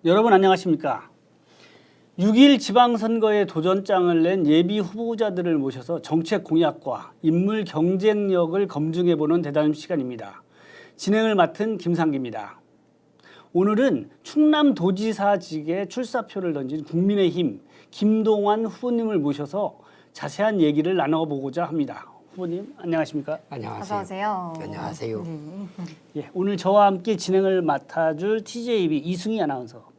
여러분 안녕하십니까? 6.1 지방선거에 도전장을 낸 예비 후보자들을 모셔서 정책 공약과 인물 경쟁력을 검증해보는 대담 시간입니다. 진행을 맡은 김상기입니다. 오늘은 충남도지사직에 출사표를 던진 국민의힘 김동완 후보님을 모셔서 자세한 얘기를 나눠보고자 합니다. 후보님 안녕하십니까? 안녕하세요. 어서 오세요. 안녕하세요. 예, 오늘 저와 함께 진행을 맡아줄 TJB 이승희 아나운서.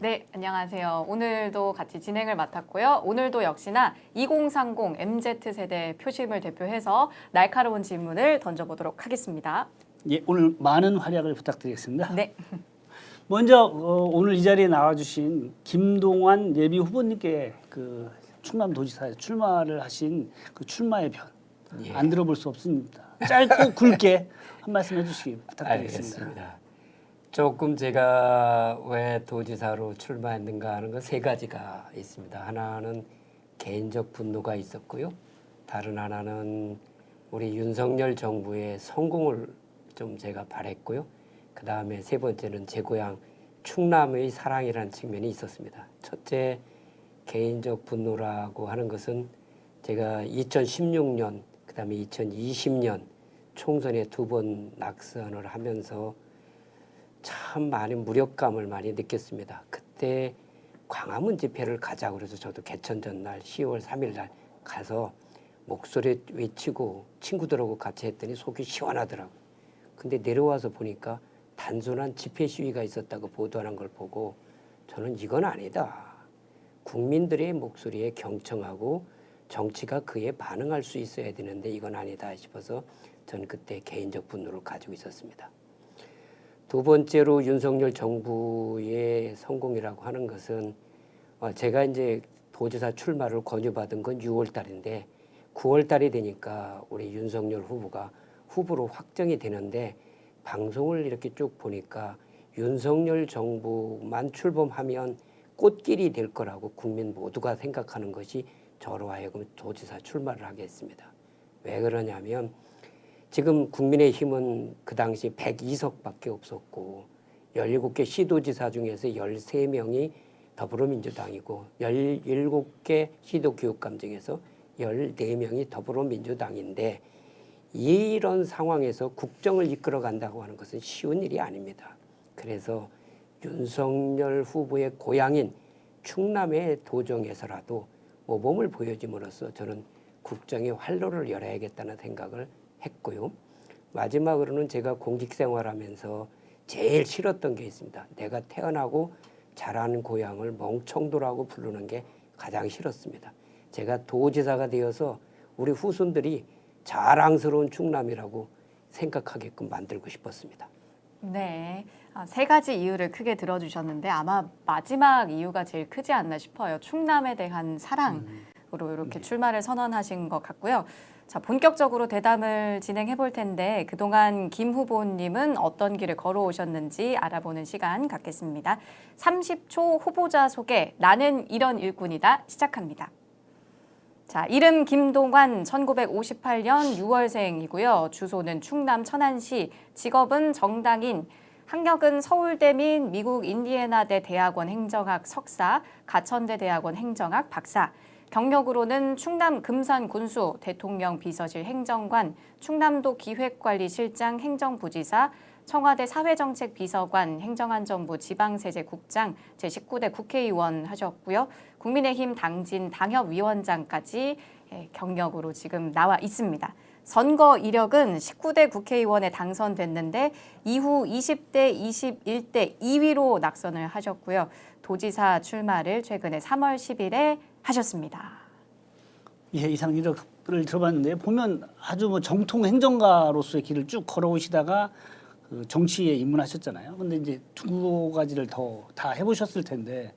네, 안녕하세요. 오늘도 같이 진행을 맡았고요. 오늘도 역시나 2030 MZ세대 표심을 대표해서 날카로운 질문을 던져보도록 하겠습니다. 예, 오늘 많은 활약을 부탁드리겠습니다. 네. 먼저 오늘 이 자리에 나와주신 김동완 예비 후보님께 그 충남도지사에 출마를 하신 그 출마의 변 안 들어볼 수 없습니다. 짧고 굵게 한 말씀 해주시기 부탁드리겠습니다. 알겠습니다. 조금 제가 왜 도지사로 출마했는가 하는 건 세 가지가 있습니다. 하나는 개인적 분노가 있었고요. 다른 하나는 우리 윤석열 정부의 성공을 좀 제가 바랬고요. 그 다음에 세 번째는 제 고향 충남의 사랑이라는 측면이 있었습니다. 첫째 개인적 분노라고 하는 것은 제가 2016년 그 다음에 2020년 총선에 2번 낙선을 하면서 참 많은 무력감을 많이 느꼈습니다. 그때 광화문 집회를 가자고 그래서 저도 개천 전날 10월 3일 날 가서 목소리 외치고 친구들하고 같이 했더니 속이 시원하더라고요. 근데 내려와서 보니까 단순한 집회 시위가 있었다고 보도하는 걸 보고 저는 이건 아니다. 국민들의 목소리에 경청하고 정치가 그에 반응할 수 있어야 되는데 이건 아니다 싶어서 저는 그때 개인적 분노를 가지고 있었습니다. 두 번째로 윤석열 정부의 성공이라고 하는 것은 제가 이제 도지사 출마를 권유받은 건 6월 달인데 9월 달이 되니까 우리 윤석열 후보가 후보로 확정이 되는데 방송을 이렇게 쭉 보니까 윤석열 정부만 출범하면 꽃길이 될 거라고 국민 모두가 생각하는 것이 저로 하여금 도지사 출마를 하게 했습니다. 왜 그러냐면 지금 국민의힘은 그 당시 102석밖에 없었고 17개 시도지사 중에서 13명이 더불어민주당이고 17개 시도교육감 중에서 14명이 더불어민주당인데 이런 상황에서 국정을 이끌어 간다고 하는 것은 쉬운 일이 아닙니다. 그래서 윤석열 후보의 고향인 충남의 도정에서라도 모범을 보여줌으로써 저는 국정의 활로를 열어야겠다는 생각을 했고요. 마지막으로는 제가 공직생활하면서 제일 싫었던 게 있습니다. 내가 태어나고 자라는 고향을 멍청도라고 부르는 게 가장 싫었습니다. 제가 도지사가 되어서 우리 후손들이 자랑스러운 충남이라고 생각하게끔 만들고 싶었습니다. 네. 세 가지 이유를 크게 들어주셨는데 아마 마지막 이유가 제일 크지 않나 싶어요. 충남에 대한 사랑으로 이렇게 출마를 선언하신 것 같고요. 자, 본격적으로 대담을 진행해 볼 텐데 그동안 김 후보님은 어떤 길을 걸어오셨는지 알아보는 시간 갖겠습니다. 30초 후보자 소개, 나는 이런 일꾼이다 시작합니다. 자, 이름 김동완, 1958년 6월생이고요. 주소는 충남 천안시, 직업은 정당인, 학력은 서울대 및 미국 인디애나대 대학원 행정학 석사, 가천대 대학원 행정학 박사, 경력으로는 충남 금산 군수, 대통령 비서실 행정관, 충남도 기획관리실장 행정부지사, 청와대 사회정책 비서관, 행정안전부 지방세제국장, 제19대 국회의원 하셨고요. 국민의힘 당진 당협위원장까지 경력으로 지금 나와 있습니다. 선거 이력은 19대 국회의원에 당선됐는데 이후 20대, 21대 2위로 낙선을 하셨고요. 도지사 출마를 최근에 3월 10일에 하셨습니다. 예, 이상 이력을 들어봤는데 보면 아주 뭐 정통 행정가로서의 길을 쭉 걸어오시다가 그 정치에 입문하셨잖아요. 근데 이제 두 가지를 더 다 해보셨을 텐데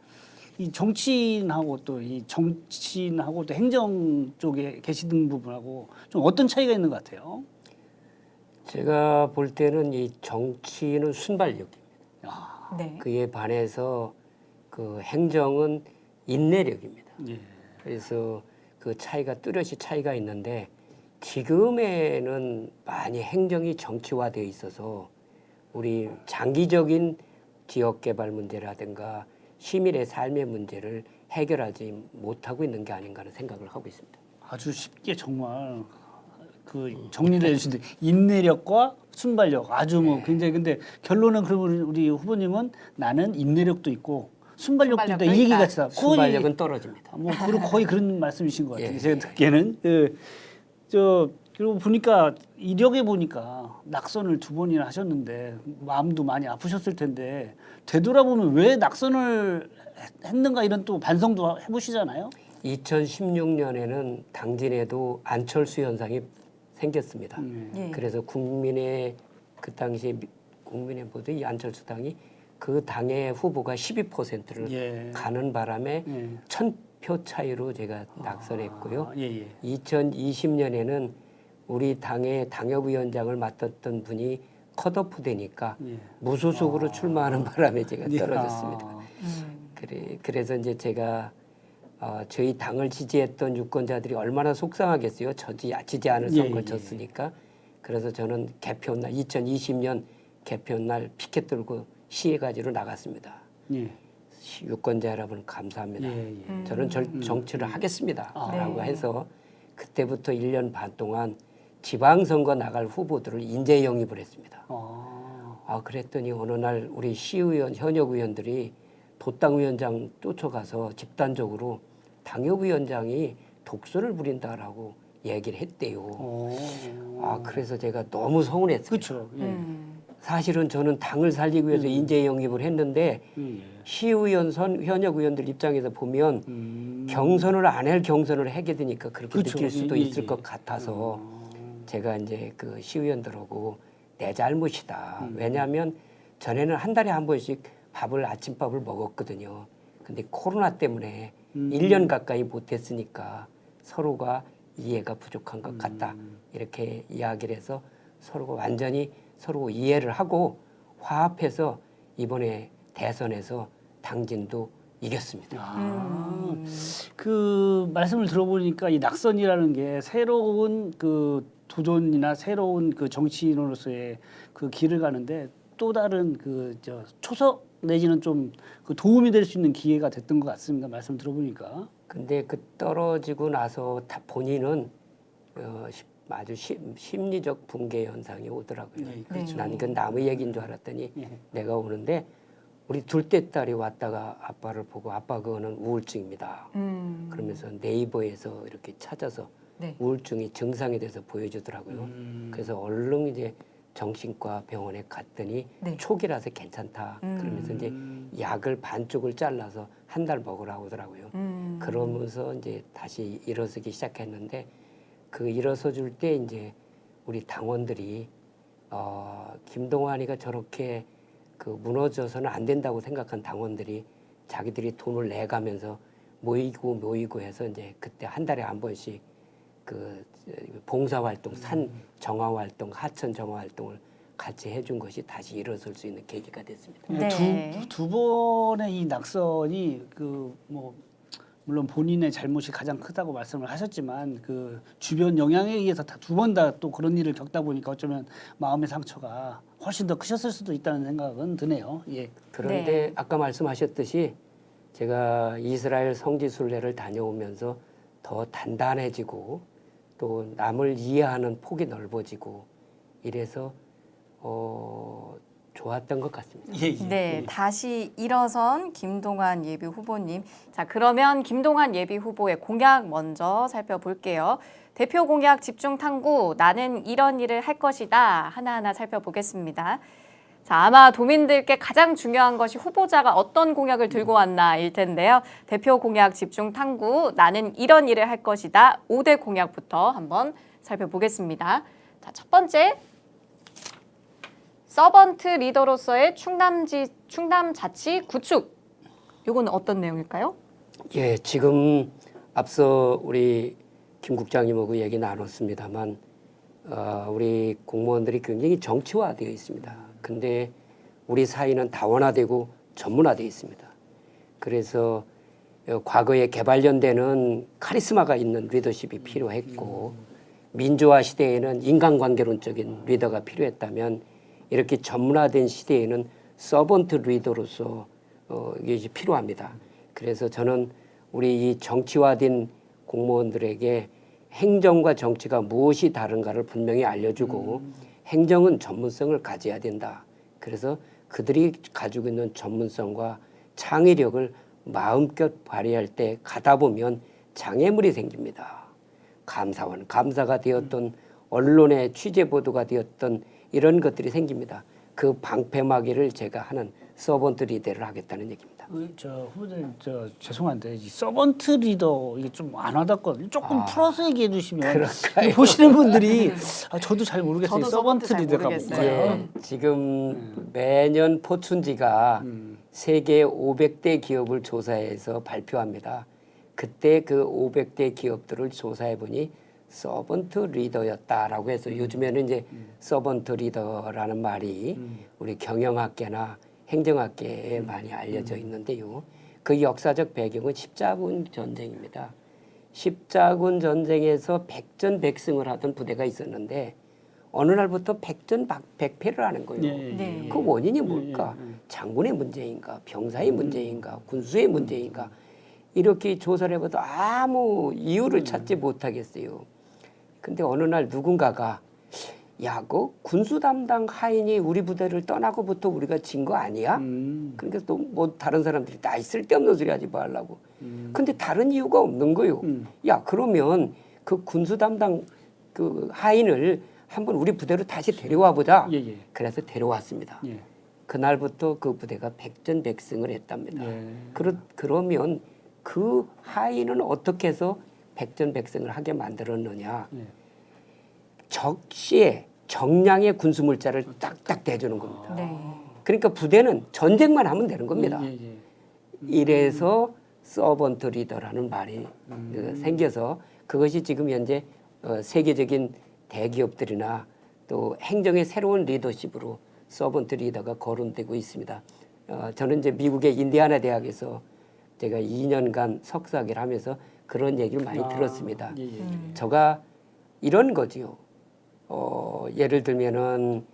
이 정치인하고 또 이 정치인하고 또 행정 쪽에 계시는 부분하고 좀 어떤 차이가 있는 것 같아요? 제가 볼 때는 이 정치는 순발력입니다. 네. 그에 반해서 그 행정은 인내력입니다. 예. 그래서 그 차이가 뚜렷이 차이가 있는데 지금에는 많이 행정이 정치화되어 있어서 우리 장기적인 지역 개발 문제라든가 시민의 삶의 문제를 해결하지 못하고 있는 게 아닌가 하는 생각을 하고 있습니다. 아주 쉽게 정말 그 정리를 해주신데 인내력과 순발력 아주 뭐 굉장히 근데 결론은 그러면 우리 후보님은 나는 인내력도 있고 순발력도 있다 이 얘기 같이 다 순발력은 떨어집니다. 뭐 거의 그런 말씀이신 것 같아요. 예. 제가 듣기에는 그리고 보니까 이력에 보니까 낙선을 2번이나 하셨는데 마음도 많이 아프셨을 텐데 되돌아보면 왜 낙선을 했는가 이런 또 반성도 해보시잖아요. 2016년에는 당진에도 안철수 현상이 생겼습니다. 예. 그래서 국민의 그 당시 국민의 모두 이 안철수 당이 그 당의 후보가 12%를 예. 가는 바람에 예. 1000표 차이로 제가 낙선했고요. 예. 2020년에는 우리 당의 당협위원장을 맡았던 분이 컷오프 되니까 예. 무소속으로 출마하는 바람에 제가 떨어졌습니다. 음. 그래서 이제 제가 저희 당을 지지했던 유권자들이 얼마나 속상하겠어요. 지지 않을 선거를 졌으니까. 그래서 저는 개표날 2020년 개표날 피켓 들고 시해가지로 나갔습니다. 예. 유권자 여러분 감사합니다. 저는 정치를 하겠습니다. 라고 네. 해서 그때부터 1년 반 동안 지방선거 나갈 후보들을 인재 영입을 했습니다. 그랬더니 어느 날 우리 시의원, 현역 의원들이 도당위원장 쫓아가서 집단적으로 당협위원장이 독선을 부린다라고 얘기를 했대요. 그래서 제가 너무 서운했어요. 그렇죠. 예. 사실은 저는 당을 살리기 위해서 인재 영입을 했는데 시의원, 현역 의원들 입장에서 보면 경선을 안 할 경선을 하게 되니까 그렇게 그렇죠. 느낄 수도 예, 있을 예. 것 같아서 제가 이제 그 시의원들하고 내 잘못이다. 왜냐하면 전에는 한 달에 한 번씩 아침밥을 먹었거든요. 근데 코로나 때문에 1년 가까이 못했으니까 서로가 이해가 부족한 것 같다. 이렇게 이야기를 해서 서로가 완전히 서로 이해를 하고 화합해서 이번에 대선에서 당진도 이겼습니다. 그 말씀을 들어보니까 이 낙선이라는 게 새로운 그 도전이나 새로운 그 정치인으로서의 그 길을 가는데 또 다른 그 초석 내지는 좀 그 도움이 될 수 있는 기회가 됐던 것 같습니다. 말씀 들어보니까. 근데 그 떨어지고 나서 본인은 아주 심리적 붕괴 현상이 오더라고요. 네, 그렇죠. 난 그 남의 얘기인 줄 알았더니 예. 내가 오는데 우리 둘째 딸이 왔다가 아빠를 보고 아빠 그거는 우울증입니다. 그러면서 네이버에서 이렇게 찾아서 네. 우울증이 증상이 돼서 보여주더라고요. 그래서 얼른 이제 정신과 병원에 갔더니 네. 초기라서 괜찮다. 그러면서 이제 약을 반쪽을 잘라서 한 달 먹으라고 하더라고요. 그러면서 이제 다시 일어서기 시작했는데 그 일어서 줄 때 이제 우리 당원들이 김동완이가 저렇게 그 무너져서는 안 된다고 생각한 당원들이 자기들이 돈을 내가면서 모이고 해서 이제 그때 한 달에 한 번씩 그 봉사활동, 산 정화활동, 하천 정화활동을 같이 해준 것이 다시 일어설 수 있는 계기가 됐습니다. 네. 두 번의 이 낙선이 그 뭐 물론 본인의 잘못이 가장 크다고 말씀을 하셨지만 그 주변 영향에 의해서 두 번 다 또 그런 일을 겪다 보니까 어쩌면 마음의 상처가 훨씬 더 크셨을 수도 있다는 생각은 드네요. 예. 그런데 네. 아까 말씀하셨듯이 제가 이스라엘 성지순례를 다녀오면서 더 단단해지고 또 남을 이해하는 폭이 넓어지고 이래서 좋았던 것 같습니다. 네, 다시 일어선 김동완 예비 후보님. 자, 그러면 김동완 예비 후보의 공약 먼저 살펴볼게요. 대표 공약 집중 탐구, 나는 이런 일을 할 것이다. 하나하나 살펴보겠습니다. 자, 아마 도민들께 가장 중요한 것이 후보자가 어떤 공약을 들고 왔나일 텐데요. 대표 공약 집중 탐구, 나는 이런 일을 할 것이다. 5대 공약부터 한번 살펴보겠습니다. 자, 첫 번째. 서번트 리더로서의 충남자치 구축. 이건 어떤 내용일까요? 예, 지금 앞서 우리 김 국장님하고 얘기 나눴습니다만 우리 공무원들이 굉장히 정치화되어 있습니다. 근데 우리 사회는 다원화되고 전문화되어 있습니다. 그래서 과거에 개발연대는 카리스마가 있는 리더십이 필요했고 민주화 시대에는 인간관계론적인 리더가 필요했다면 이렇게 전문화된 시대에는 서번트 리더로서 이게 이제 필요합니다. 그래서 저는 우리 이 정치화된 공무원들에게 행정과 정치가 무엇이 다른가를 분명히 알려주고 행정은 전문성을 가져야 된다. 그래서 그들이 가지고 있는 전문성과 창의력을 마음껏 발휘할 때 가다 보면 장애물이 생깁니다. 감사원, 감사가 되었던 언론의 취재 보도가 되었던 이런 것들이 생깁니다. 그 방패막이를 제가 하는 서번트 리더를 하겠다는 얘기입니다. 저 후보자님 죄송한데 이 서번트 리더 이게 좀 안 와닿거든요. 조금 풀어서 얘기해 주시면 그럴까요? 보시는 분들이 저도 잘 모르겠어요. 저도 서번트 잘 리더가 모르겠어요. 뭔가요? 지금 매년 포춘지가 세계 500대 기업을 조사해서 발표합니다. 그때 그 500대 기업들을 조사해 보니 서번트 리더였다라고 해서 요즘에는 이제 서번트 리더라는 말이 우리 경영학계나 행정학계에 많이 알려져 있는데요. 그 역사적 배경은 십자군 전쟁입니다. 십자군 전쟁에서 백전백승을 하던 부대가 있었는데 어느 날부터 백전백패를 하는 거예요. 네. 그 원인이 뭘까? 장군의 문제인가? 병사의 문제인가? 군수의 문제인가? 이렇게 조사를 해봐도 아무 이유를 찾지 못하겠어요. 근데 어느 날 누군가가 야, 그 군수 담당 하인이 우리 부대를 떠나고부터 우리가 진 거 아니야? 그러니까 또 뭐 다른 사람들이 다 쓸데없는 소리 하지 말라고. 근데 다른 이유가 없는 거요. 야, 그러면 그 군수 담당 그 하인을 한번 우리 부대로 다시 데려와 보자. 예, 예. 그래서 데려왔습니다. 예. 그날부터 그 부대가 백전백승을 했답니다. 예. 그러면 그 하인은 어떻게 해서 백전백승을 하게 만들었느냐? 예. 적시에 정량의 군수물자를 딱딱 대주는 겁니다. 네. 그러니까 부대는 전쟁만 하면 되는 겁니다. 예, 예. 이래서 서번트 리더라는 말이 생겨서 그것이 지금 현재 세계적인 대기업들이나 또 행정의 새로운 리더십으로 서번트 리더가 거론되고 있습니다. 저는 이제 미국의 인디아나 대학에서 제가 2년간 석사학위를 하면서 그런 얘기를 많이 들었습니다. 예, 예. 제가 이런 거지요. 예를 들면은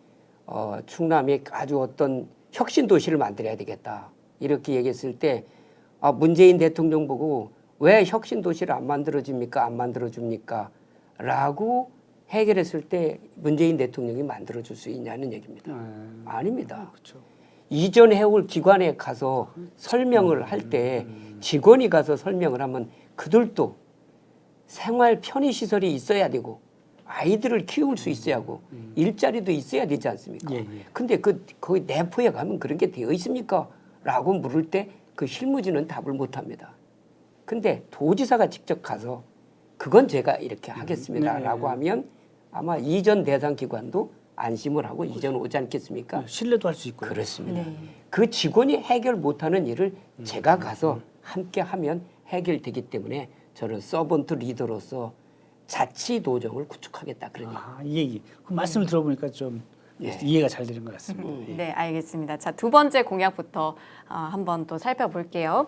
충남이 아주 어떤 혁신 도시를 만들어야 되겠다. 이렇게 얘기했을 때 문재인 대통령 보고 왜 혁신 도시를 안 만들어줍니까? 안 만들어줍니까? 라고 해결했을 때 문재인 대통령이 만들어줄 수 있냐는 얘기입니다. 아닙니다. 그렇죠. 이전 해올 기관에 가서 설명을 할 때 직원이 가서 설명을 하면 그들도 생활 편의시설이 있어야 되고 아이들을 키울 수 있어야 하고 일자리도 있어야 되지 않습니까? 예, 예. 근데 거기 내포에 가면 그런 게 되어 있습니까? 라고 물을 때 그 실무진은 답을 못 합니다. 근데 도지사가 직접 가서 그건 제가 이렇게 하겠습니다. 네. 라고 하면 아마 이전 대상 기관도 안심을 하고 이전 오지 않겠습니까? 신뢰도 할 수 있고요. 그렇습니다. 네. 그 직원이 해결 못하는 일을 제가 가서 함께 하면 해결되기 때문에 저는 서번트 리더로서 자치 도정을 구축하겠다 그런 얘기. 예. 그 말씀을 들어보니까 좀 이해가 잘 되는 것 같습니다. 예. 네, 알겠습니다. 자, 두 번째 공약부터 한번 또 살펴볼게요.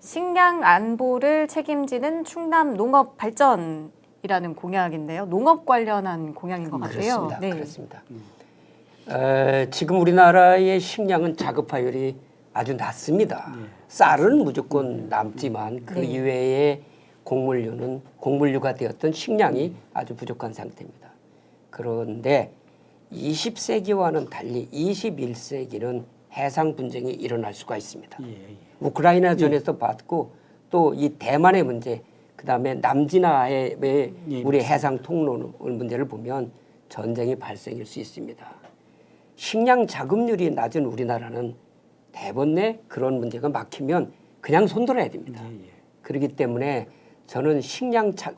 식량 안보를 책임지는 충남 농업 발전이라는 공약인데요. 농업 관련한 공약인 것 같아요. 그렇습니다. 네. 그렇습니다. 지금 우리나라의 식량은 자급화율이 아주 낮습니다. 쌀은 무조건 남지만 그 네. 이외에 곡물류가 되었던 식량이 아주 부족한 상태입니다. 그런데 20세기와는 달리 21세기는 해상 분쟁이 일어날 수가 있습니다. 예. 우크라이나 전에서 봤고 또 이 대만의 문제, 그다음에 남진아의 우리 해상 통로 문제를 보면 전쟁이 발생할 수 있습니다. 식량 자급률이 낮은 우리나라는 대번에 그런 문제가 막히면 그냥 손들어야 됩니다. 그렇기 때문에 저는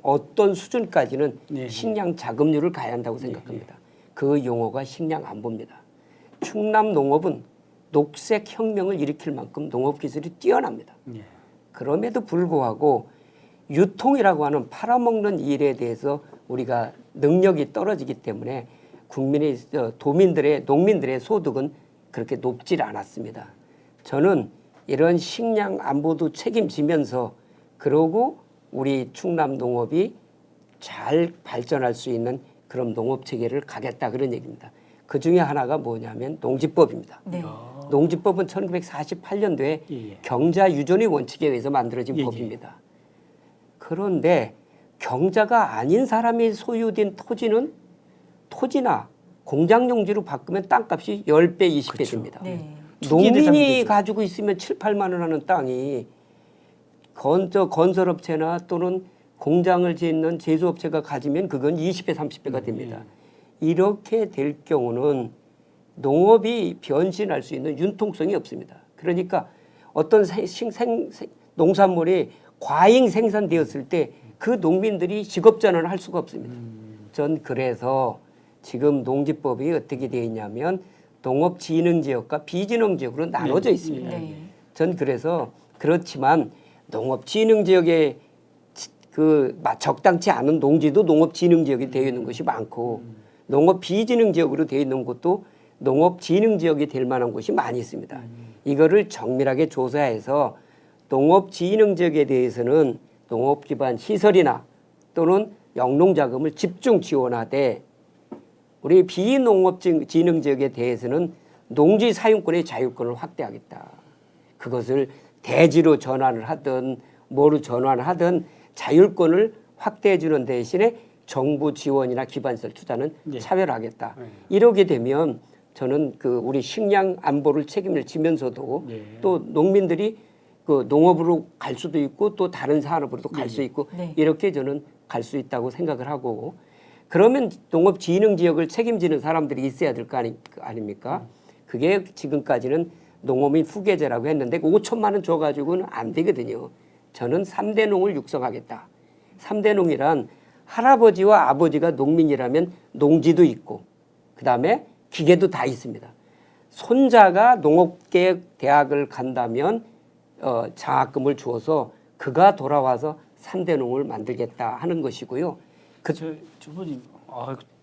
어떤 수준까지는 식량 자급률을 가야 한다고 생각합니다. 그 용어가 식량 안보입니다. 충남 농업은 녹색 혁명을 일으킬 만큼 농업 기술이 뛰어납니다. 그럼에도 불구하고 유통이라고 하는 팔아먹는 일에 대해서 우리가 능력이 떨어지기 때문에 농민들의 소득은 그렇게 높지 않았습니다. 저는 이런 식량 안보도 책임지면서 그러고 우리 충남 농업이 잘 발전할 수 있는 그런 농업 체계를 가겠다 그런 얘기입니다. 그 중에 하나가 뭐냐면 농지법입니다. 네. 농지법은 1948년도에 예. 경자 유전의 원칙에 의해서 만들어진 예. 법입니다. 그런데 경자가 아닌 사람이 소유된 토지나 공장 용지로 바꾸면 땅값이 10배, 20배 그렇죠. 됩니다. 네. 투기의 대상이 농민이 되죠. 가지고 있으면 7, 8만 원 하는 땅이 건설업체나 또는 공장을 짓는 제조업체가 가지면 그건 20배, 30배가 됩니다. 이렇게 될 경우는 농업이 변신할 수 있는 융통성이 없습니다. 그러니까 어떤 농산물이 과잉 생산되었을 때 그 농민들이 직업전환을 할 수가 없습니다. 전 그래서 지금 농지법이 어떻게 되어 있냐면 농업진흥지역과 비진흥지역으로 나눠져 있습니다. 네. 전 그래서 그렇지만 농업진흥지역에 적당치 않은 농지도 농업진흥지역이 되어 있는 것이 많고 농업비진흥지역으로 되어 있는 곳도 농업진흥지역이 될 만한 곳이 많이 있습니다. 이거를 정밀하게 조사해서 농업진흥지역에 대해서는 농업기반 시설이나 또는 영농자금을 집중 지원하되 우리 비농업진흥지역에 대해서는 농지 사용권의 자율권을 확대하겠다. 그것을 대지로 전환을 하든 뭐로 전환을 하든 자율권을 확대해 주는 대신에 정부 지원이나 기반시설 투자는 차별하겠다. 이러게 되면 저는 그 우리 식량 안보를 책임을 지면서도 또 농민들이 그 농업으로 갈 수도 있고 또 다른 산업으로도 갈 수 있고 이렇게 저는 갈 수 있다고 생각을 하고 그러면 농업진흥지역을 책임지는 사람들이 있어야 될 거 아닙니까? 그게 지금까지는 농어민 후계자라고 했는데 5천만 원 줘가지고는 안 되거든요. 저는 3대 농을 육성하겠다. 3대 농이란 할아버지와 아버지가 농민이라면 농지도 있고 그다음에 기계도 다 있습니다. 손자가 농업계획 대학을 간다면 장학금을 주어서 그가 돌아와서 3대 농을 만들겠다 하는 것이고요. 주부님,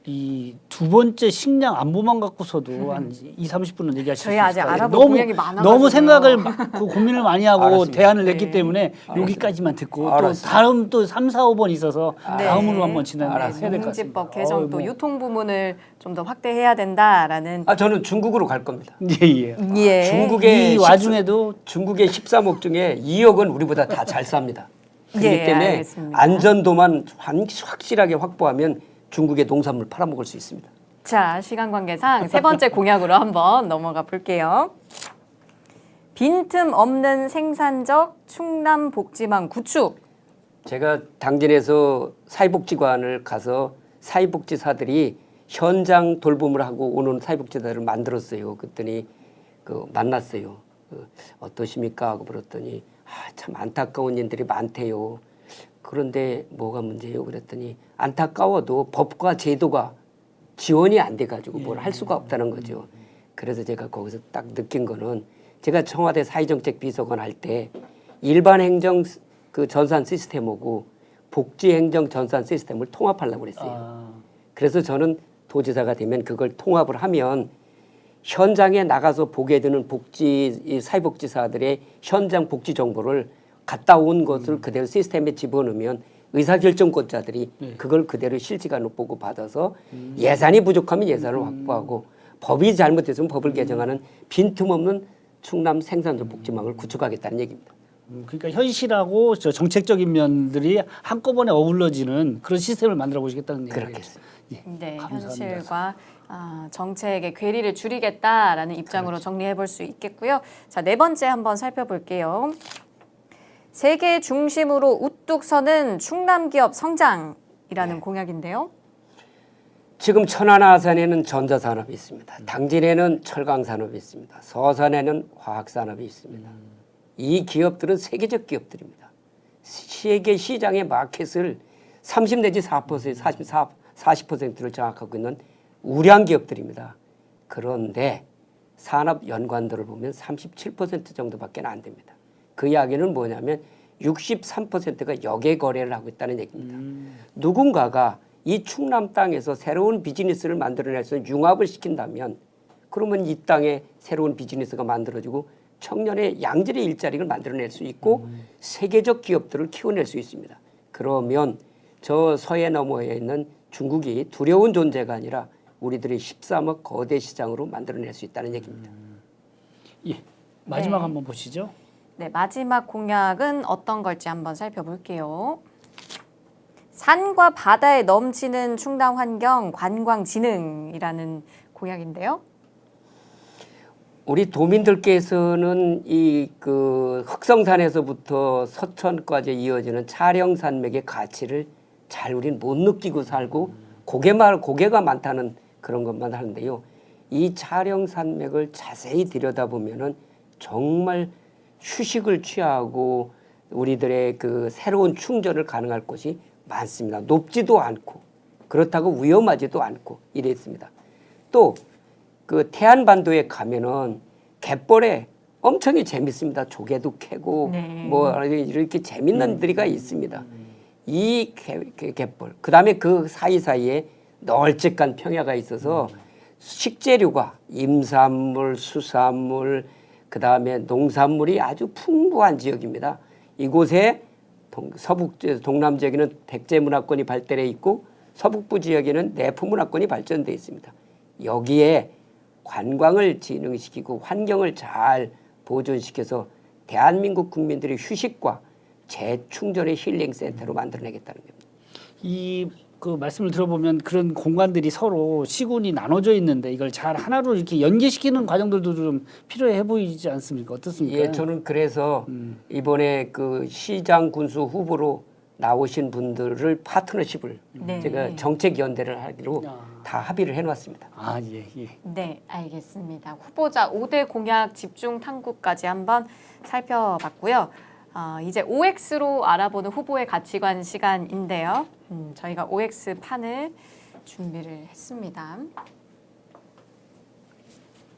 이 두 번째 식량 안보만 갖고서도 한 2, 30분은 얘기하실 수 저희 있을 아직 것 같아요. 알아볼 공약이 많아가지고요. 너무 생각을 고민을 많이 하고 알았습니다. 대안을 네. 냈기 때문에 여기까지만 듣고 또 알았습니다. 다음 또 3, 4, 5번 있어서 네. 다음으로 한번 진행해야 될 것 같습니다. 농지법 개정 또 뭐. 유통 부문을 좀 더 확대해야 된다라는 저는 중국으로 갈 겁니다. 예. 예. 중국의 이 와중에도 중국의 13억 중에 2억은 우리보다 다 잘 삽니다. 그렇기 예, 때문에 알겠습니다. 안전도만 확실하게 확보하면 중국의 농산물 팔아먹을 수 있습니다. 자, 시간 관계상 세 번째 공약으로 한번 넘어가 볼게요. 빈틈 없는 생산적 충남 복지망 구축. 제가 당진에서 사회복지관을 가서 사회복지사들이 현장 돌봄을 하고 오는 사회복지사들을 만들었어요. 그랬더니 만났어요. 어떠십니까? 하고 물었더니 참 안타까운 일들이 많대요. 그런데 뭐가 문제예요? 그랬더니 안타까워도 법과 제도가 지원이 안 돼가지고 뭘 할 수가 없다는 거죠. 그래서 제가 거기서 딱 느낀 거는 제가 청와대 사회정책 비서관 할 때 일반 행정 그 전산 시스템하고 복지 행정 전산 시스템을 통합하려고 그랬어요. 그래서 저는 도지사가 되면 그걸 통합을 하면 현장에 나가서 보게 되는 사회복지사들의 현장 복지 정보를 갔다 온 것을 그대로 시스템에 집어넣으면 의사결정권자들이 그걸 그대로 실시간으로 보고 받아서 예산이 부족하면 예산을 확보하고 법이 잘못됐으면 법을 개정하는 빈틈없는 충남 생산적 복지망을 구축하겠다는 얘기입니다. 그러니까 현실하고 저 정책적인 면들이 한꺼번에 어우러지는 그런 시스템을 만들어 보시겠다는 얘기죠. 그렇겠습니다. 네, 감사합니다. 현실과 정책의 괴리를 줄이겠다라는 입장으로 정리해 볼 수 있겠고요. 자, 네 번째 한번 살펴볼게요. 세계 중심으로 우뚝 서는 충남 기업 성장이라는 공약인데요. 지금 천안 아산에는 전자산업이 있습니다. 당진에는 철강산업이 있습니다. 서산에는 화학산업이 있습니다. 이 기업들은 세계적 기업들입니다. 세계 시장의 마켓을 30 내지 4%, 40%를 장악하고 있는 우량 기업들입니다. 그런데 산업 연관도를 보면 37% 정도밖에 안 됩니다. 그 이야기는 뭐냐면 63%가 역외 거래를 하고 있다는 얘기입니다. 누군가가 이 충남 땅에서 새로운 비즈니스를 만들어낼 수 있는 융합을 시킨다면 그러면 이 땅에 새로운 비즈니스가 만들어지고 청년의 양질의 일자리를 만들어낼 수 있고 세계적 기업들을 키워낼 수 있습니다. 그러면 저 서해 너머에 있는 중국이 두려운 존재가 아니라 우리들이 13억 거대 시장으로 만들어낼 수 있다는 얘기입니다. 예. 마지막 네. 한번 보시죠. 네, 마지막 공약은 어떤 걸지 한번 살펴볼게요. 산과 바다에 넘치는 충남 환경 관광진흥이라는 공약인데요. 우리 도민들께서는 이 그 흑성산에서부터 서천까지 이어지는 촬영산맥의 가치를 잘 우리는 못 느끼고 살고 고개가 많다는 그런 것만 하는데요. 이 촬영산맥을 자세히 들여다보면은 정말 휴식을 취하고 우리들의 그 새로운 충전을 가능할 곳이 많습니다. 높지도 않고 그렇다고 위험하지도 않고 이랬습니다. 또 그 태안반도에 가면은 갯벌에 엄청이 재밌습니다. 조개도 캐고 네. 뭐 이렇게 재밌는 데가 있습니다. 이 갯벌 그다음에 그 사이사이에 널찍한 평야가 있어서 식재료가 임산물, 수산물 그다음에 농산물이 아주 풍부한 지역입니다. 이곳에 동남 지역에는 백제 문화권이 발달해 있고 서북부 지역에는 내포 문화권이 발전돼 있습니다. 여기에 관광을 진흥시키고 환경을 잘 보존시켜서 대한민국 국민들의 휴식과 재충전의 힐링 센터로 만들어내겠다는 겁니다. 이 그 말씀을 들어보면 그런 공간들이 서로 시군이 나눠져 있는데 이걸 잘 하나로 이렇게 연계시키는 과정들도 좀 필요해 보이지 않습니까? 어떻습니까? 예, 저는 그래서 이번에 그 시장 군수 후보로 나오신 분들을 파트너십을 네. 제가 정책 연대를 하기로 다 합의를 해놨습니다. 아, 예, 예. 네, 알겠습니다. 후보자 5대 공약 집중 탐구까지 한번 살펴봤고요. 이제 OX로 알아보는 후보의 가치관 시간인데요. 저희가 OX 판을 준비를 했습니다.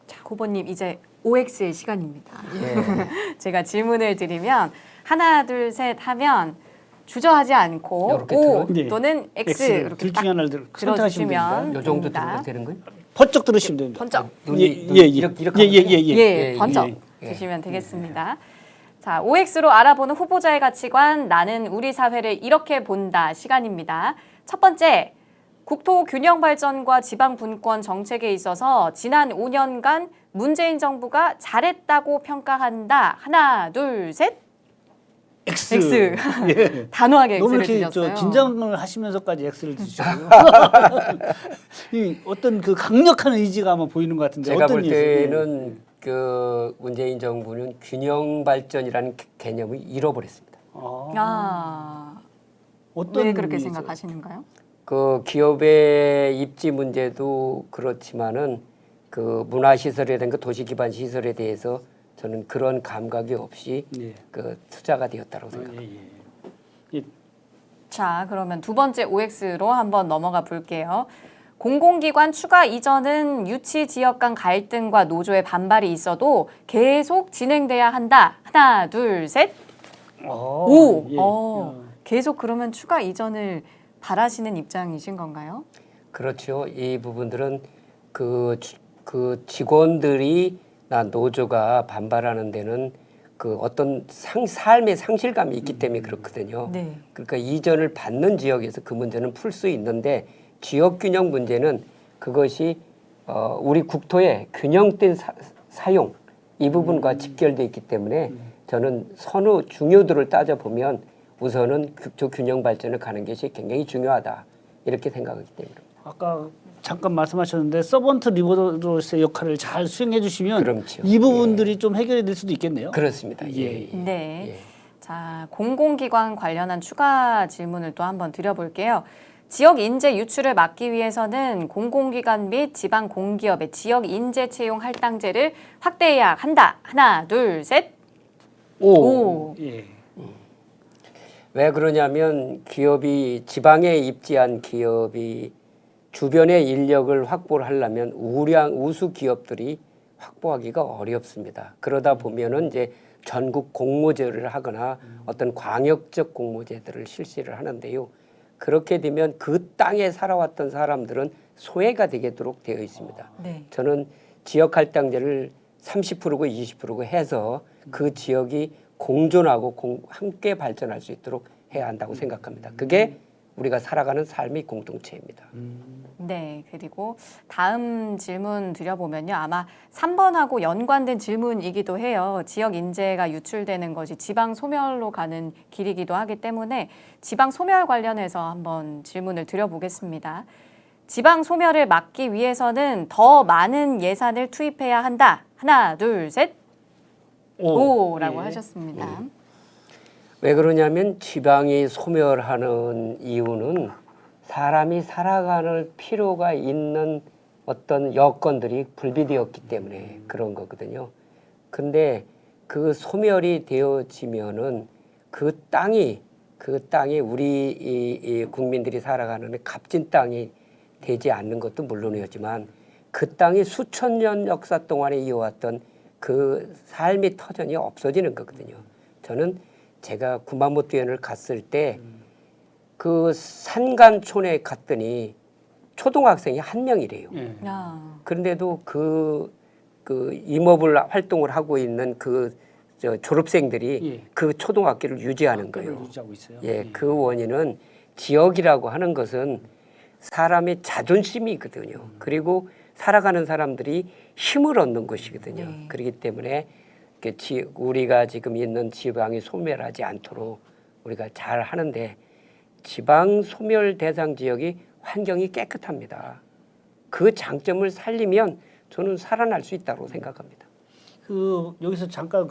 자, 후보님 이제 OX의 시간입니다. 예. 제가 질문을 드리면 하나, 둘, 셋 하면 주저하지 않고 이렇게 O 들어요? 또는 X X를 이렇게 둘 딱 중에 하나를 선택하시면 들어주시면 됩니다. 요 정도 됩니다. 들어도 되는 거예요? 번쩍 들으시면 됩니다. 번쩍. 눈이 이렇게 예, 번쩍 예. 드시면 되겠습니다. 자, OX로 알아보는 후보자의 가치관, 나는 우리 사회를 이렇게 본다 시간입니다. 첫 번째, 국토 균형 발전과 지방 분권 정책에 있어서 지난 5년간 문재인 정부가 잘했다고 평가한다. 하나, 둘, 셋. X. X. 예. 단호하게 너무 X를 이렇게 주셨어요. 저 긴장을 하시면서까지 X를 드시고요. 이 어떤 그 강력한 의지가 아마 보이는 것 같은데 제가 어떤 볼 이유에서? 때는 그 문재인 정부는 균형 발전이라는 개념을 잃어버렸습니다. 어떤 왜 그렇게 의미에서? 생각하시는가요? 그 기업의 입지 문제도 그렇지만은 그 문화시설이라든가 도시기반 시설에 대해서 저는 그런 감각이 없이 예. 그 투자가 되었다고 생각합니다. 자, 그러면 두 번째 OX로 한번 넘어가 볼게요. 공공기관 추가 이전은 유치 지역 간 갈등과 노조의 반발이 있어도 계속 진행돼야 한다. 하나, 둘, 셋. 오! 예. 계속 그러면 추가 이전을 바라시는 입장이신 건가요? 그렇죠. 이 부분들은 그 직원들이나 노조가 반발하는 데는 그 어떤 삶의 상실감이 있기 때문에 그렇거든요. 네. 그러니까 이전을 받는 지역에서 그 문제는 풀 수 있는데 지역 균형 문제는 그것이 우리 국토의 균형된 사용 이 부분과 직결돼 있기 때문에 저는 선후 중요도를 따져보면 우선은 국토 균형 발전을 가는 것이 굉장히 중요하다 이렇게 생각하기 때문에. 아까 잠깐 말씀하셨는데 서번트 리버로스의 역할을 잘 수행해 주시면 그렇죠. 이 부분들이 좀 해결이 될 수도 있겠네요. 그렇습니다. 예. 네. 예. 자, 공공기관 관련한 추가 질문을 또 한번 드려볼게요. 지역 인재 유출을 막기 위해서는 공공기관 및 지방 공기업의 지역 인재 채용 할당제를 확대해야 한다. 하나, 둘, 셋. 오. 예. 왜 그러냐면 기업이 지방에 입지한 기업이 주변의 인력을 확보를 하려면 우수 기업들이 확보하기가 어렵습니다. 그러다 보면은 이제 전국 공모제를 하거나 어떤 광역적 공모제들을 실시를 하는데요. 그렇게 되면 그 땅에 살아왔던 사람들은 소외가 되도록 되어 있습니다. 네. 저는 지역 할당제를 30%고 20%고 해서 그 지역이 공존하고 함께 발전할 수 있도록 해야 한다고 생각합니다. 그게 우리가 살아가는 삶이 공동체입니다. 네, 그리고 다음 질문 드려보면요. 아마 3번하고 연관된 질문이기도 해요. 지역 인재가 유출되는 것이 지방 소멸로 가는 길이기도 하기 때문에 지방 소멸 관련해서 한번 질문을 드려보겠습니다. 지방 소멸을 막기 위해서는 더 많은 예산을 투입해야 한다. 하나, 둘, 셋. 오라고 예. 하셨습니다. 왜 그러냐면 지방이 소멸하는 이유는 사람이 살아가는 필요가 있는 어떤 여건들이 불비되었기 때문에 그런 거거든요. 근데 그 소멸이 되어지면은 그 땅이 우리 이 국민들이 살아가는 값진 땅이 되지 않는 것도 물론이었지만 그 땅이 수천 년 역사 동안에 이어왔던 그 삶의 터전이 없어지는 거거든요. 저는 제가 구마모토 현을 갔을 때 그 산간촌에 갔더니 초등학생이 한 명이래요. 예. 아, 그런데도 그 임업을 활동을 하고 있는 저 졸업생들이 예. 그 초등학교를 유지하는 학교를 거예요. 유지하고 있어요. 예, 그 원인은 지역이라고 하는 것은 사람의 자존심이거든요. 그리고 살아가는 사람들이 힘을 얻는 것이거든요. 네. 그렇기 때문에 우리가 지금 있는 지방이 소멸하지 않도록 우리가 잘 하는데 지방 소멸 대상 지역이 환경이 깨끗합니다. 그 장점을 살리면 저는 살아날 수 있다고 생각합니다. 그 여기서 잠깐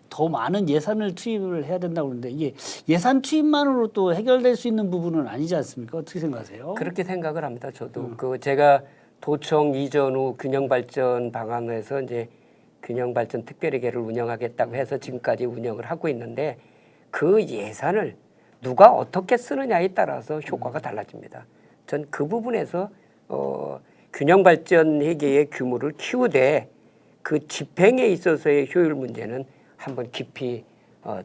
더 많은 예산을 투입을 해야 된다고 그러는데 이게 예산 투입만으로 또 해결될 수 있는 부분은 아니지 않습니까? 어떻게 생각하세요? 그렇게 생각을 합니다. 저도 제가 도청 이전 후 균형 발전 방안에서 이제 균형 발전 특별회계를 운영하겠다고 해서 지금까지 운영을 하고 있는데 그 예산을 누가 어떻게 쓰느냐에 따라서 효과가 달라집니다. 전 그 부분에서 균형 발전 회계의 규모를 키우되 그 집행에 있어서의 효율 문제는 한번 깊이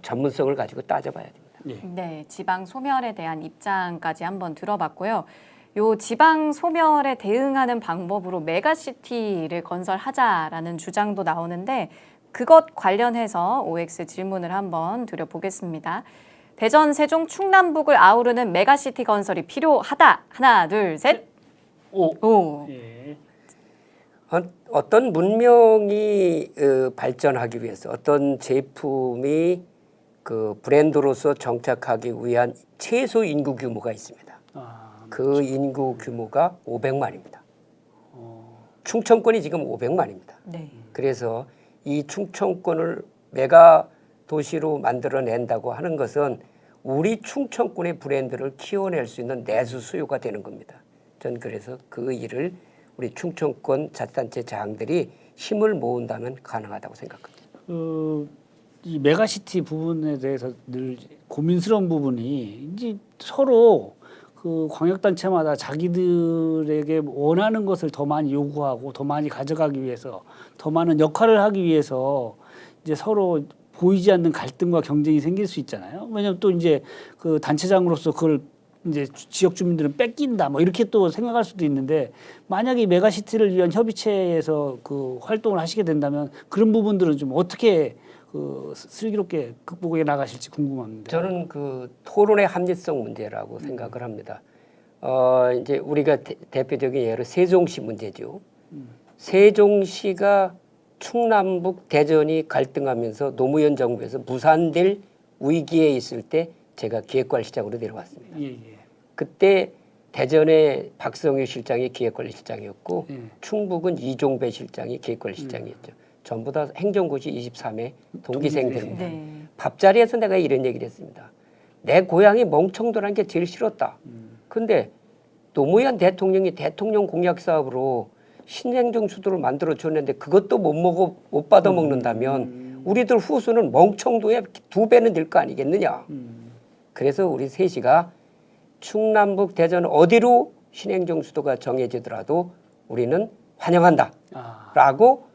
전문성을 가지고 따져봐야 됩니다. 예. 네, 지방 소멸에 대한 입장까지 한번 들어봤고요. 요 지방 소멸에 대응하는 방법으로 메가시티를 건설하자라는 주장도 나오는데 그것 관련해서 OX 질문을 한번 드려보겠습니다. 대전, 세종, 충남북을 아우르는 메가시티 건설이 필요하다. 하나, 둘, 셋. 오. 예. 어떤 문명이 발전하기 위해서 어떤 제품이 그 브랜드로서 정착하기 위한 최소 인구 규모가 있습니다. 그 인구 규모가 500만입니다. 충청권이 지금 500만입니다. 네. 그래서 이 충청권을 메가 도시로 만들어낸다고 하는 것은 우리 충청권의 브랜드를 키워낼 수 있는 내수 수요가 되는 겁니다. 전 그래서 그 일을 우리 충청권 자치단체 장들이 힘을 모은다면 가능하다고 생각합니다. 이 메가시티 부분에 대해서 늘 고민스러운 부분이 이제 서로 그 광역단체마다 자기들에게 원하는 것을 더 많이 요구하고 더 많이 가져가기 위해서 더 많은 역할을 하기 위해서 이제 서로 보이지 않는 갈등과 경쟁이 생길 수 있잖아요. 왜냐하면 또 이제 그 단체장으로서 그걸 이제 지역 주민들은 뺏긴다 뭐 이렇게 또 생각할 수도 있는데 만약에 이 메가시티를 위한 협의체에서 그 활동을 하시게 된다면 그런 부분들은 좀 어떻게 그 슬기롭게 극복해 나가실지 궁금합니다. 저는 그 토론의 합리성 문제라고 생각을 합니다. 이제 우리가 대표적인 예로 세종시 문제죠. 세종시가 충남북 대전이 갈등하면서 노무현 정부에서 무산될 위기에 있을 때 제가 기획관리실장으로 내려왔습니다. 예, 예. 그때 대전의 박성유 실장이 기획관리실장이었고 예. 충북은 이종배 실장이 기획관리실장이었죠. 전부 다 행정고시 23회 동기생들입니다. 네. 밥자리에서 내가 이런 얘기를 했습니다. 내 고향이 멍청도라는 게 제일 싫었다. 근데 노무현 대통령이 대통령 공약 사업으로 신행정 수도를 만들어 줬는데 그것도 못 받아 먹는다면 우리들 후손은 멍청도에 2배는 될 거 아니겠느냐. 그래서 우리 셋이가 충남북 대전 어디로 신행정 수도가 정해지더라도 우리는 환영한다. 라고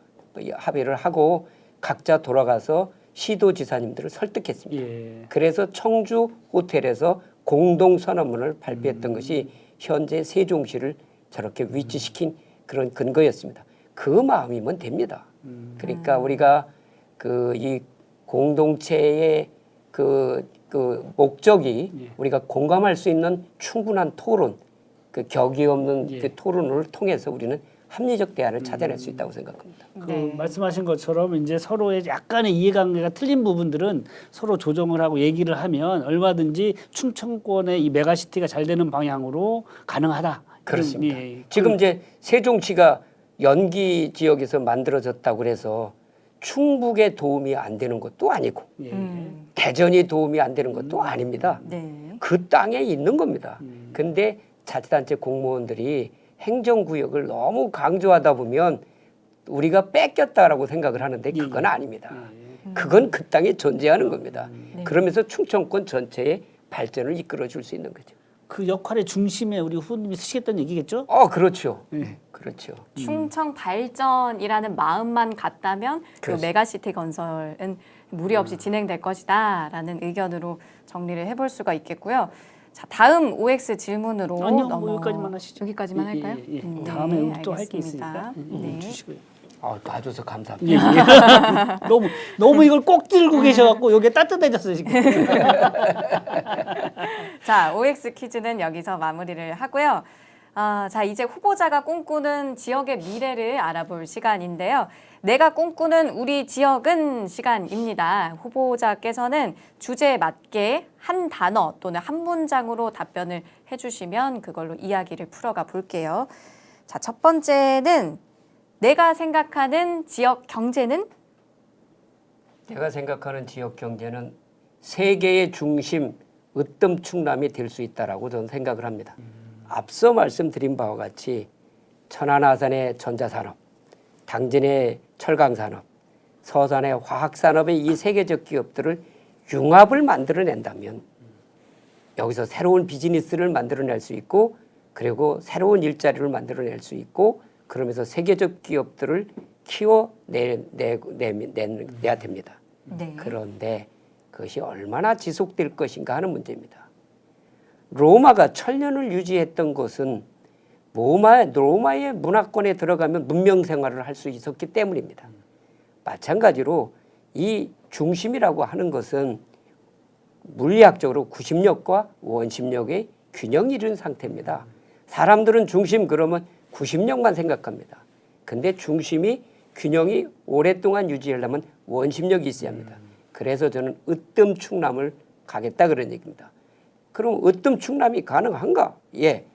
합의를 하고 각자 돌아가서 시도지사님들을 설득했습니다. 예. 그래서 청주 호텔에서 공동선언문을 발표했던 것이 현재 세종시를 저렇게 위치시킨 그런 근거였습니다. 그 마음이면 됩니다. 그러니까 우리가 그 이 공동체의 그 그 목적이 예. 우리가 공감할 수 있는 충분한 토론, 그 격이 없는 예. 그 토론을 통해서 우리는 합리적 대안을 찾아낼 수 있다고 생각합니다. 그 말씀하신 것처럼 이제 서로의 약간의 이해관계가 틀린 부분들은 서로 조정을 하고 얘기를 하면 얼마든지 충청권의 이 메가시티가 잘 되는 방향으로 가능하다. 그렇습니다. 예. 지금 이제 세종시가 연기 지역에서 만들어졌다고 그래서 충북에 도움이 안 되는 것도 아니고 예. 대전이 도움이 안 되는 것도 아닙니다. 네. 그 땅에 있는 겁니다. 근데 자치단체 공무원들이 행정구역을 너무 강조하다 보면 우리가 뺏겼다라고 생각을 하는데 그건 아닙니다. 그건 그 땅에 존재하는 겁니다. 네. 그러면서 충청권 전체의 발전을 이끌어 줄 수 있는 거죠. 그 역할의 중심에 우리 후보님이 쓰시겠다는 얘기겠죠? 그렇죠. 네. 그렇죠. 충청 발전이라는 마음만 같다면 그 그렇습니다. 메가시티 건설은 무리 없이 진행될 것이다라는 의견으로 정리를 해볼 수가 있겠고요. 자, 다음 OX 질문으로 아니요, 뭐 여기까지만 하시죠. 여기까지만 예, 할까요? 예, 예. 네, 다음에 우리 또 할 게 알겠습니다. 있으니까 네. 주시고요. 봐줘서 감사합니다. 예, 예. 너무 이걸 꼭 들고 계셔갖고 여기 따뜻해졌어요 지금. 자, OX 퀴즈는 여기서 마무리를 하고요. 자, 이제 후보자가 꿈꾸는 지역의 미래를 알아볼 시간인데요. 내가 꿈꾸는 우리 지역은 시간입니다. 후보자께서는 주제에 맞게 한 단어 또는 한 문장으로 답변을 해주시면 그걸로 이야기를 풀어가 볼게요. 자, 첫 번째는 내가 생각하는 지역 경제는? 제가 생각하는 지역 경제는 세계의 중심 으뜸 충남이 될 수 있다라고 저는 생각을 합니다. 앞서 말씀드린 바와 같이 천안아산의 전자산업, 당진의 철강산업, 서산의 화학산업의 이 세계적 기업들을 융합을 만들어낸다면 여기서 새로운 비즈니스를 만들어낼 수 있고 그리고 새로운 일자리를 만들어낼 수 있고 그러면서 세계적 기업들을 키워내야 됩니다. 네. 그런데 그것이 얼마나 지속될 것인가 하는 문제입니다. 로마가 천년을 유지했던 것은 로마의 문화권에 들어가면 문명 생활을 할 수 있었기 때문입니다. 마찬가지로 이 중심이라고 하는 것은 물리학적으로 구심력과 원심력의 균형이 이룬 상태입니다. 사람들은 중심 그러면 구심력만 생각합니다. 근데 중심이 균형이 오랫동안 유지하려면 원심력이 있어야 합니다. 그래서 저는 으뜸 충남을 가겠다 그런 얘기입니다. 그럼 으뜸 충남이 가능한가? 예.